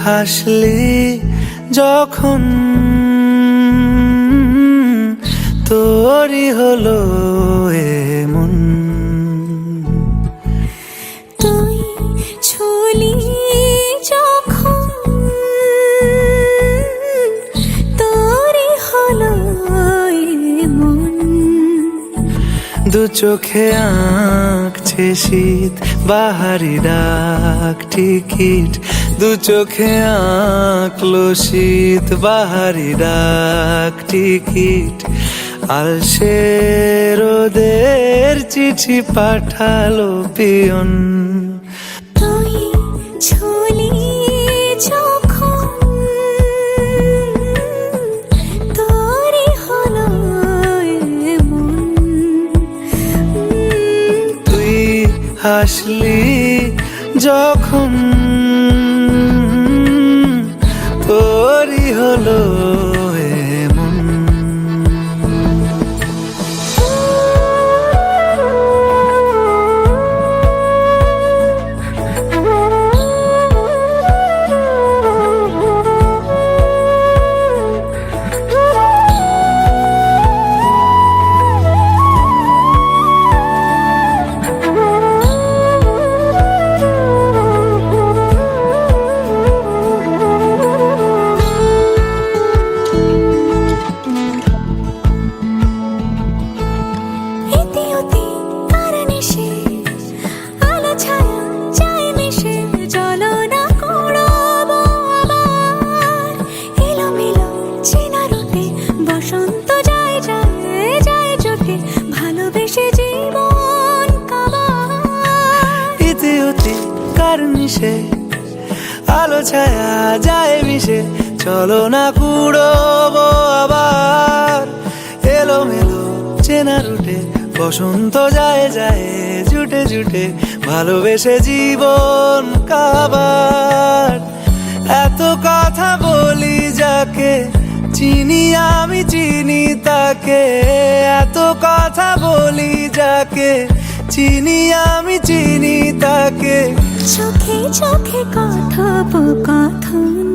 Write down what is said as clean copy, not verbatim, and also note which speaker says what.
Speaker 1: হাসলি যখন তোরই হলো এমন।
Speaker 2: তুই ছুলি যখন তোরই হলো এমন।
Speaker 1: দু চোখে আঁকছে শীত বাহারি ডাক টিকিট, দু চোখে আঁকলো শীত বাহারি ডাক টিকিট। আলসে রোদের চিঠি পাঠালো পিয়ন।
Speaker 2: তুই ছুলি যখন তোরই হলো এমন।
Speaker 1: তুই হাসলি যখন তোরই হলো এমন।
Speaker 2: বসন্ত যায় যায় যায় জোটে ভালোবেসে জীবন কাবার।
Speaker 1: ইতি উতি কার নিশে আলো ছায়া যায় মিশে, চলো না কুড়োবো আবার। এলো মেলো চেনা রুটে বসন্ত যায় যায় জুটে জুটে ভালোবেসে জীবন কাবার। এত কথা বলি যাকে চিনি আমি চিনি তাকে, এত কথা বলি যাকে চিনি আমি চিনি তাকে।
Speaker 2: চোখে চোখে কথোপকথন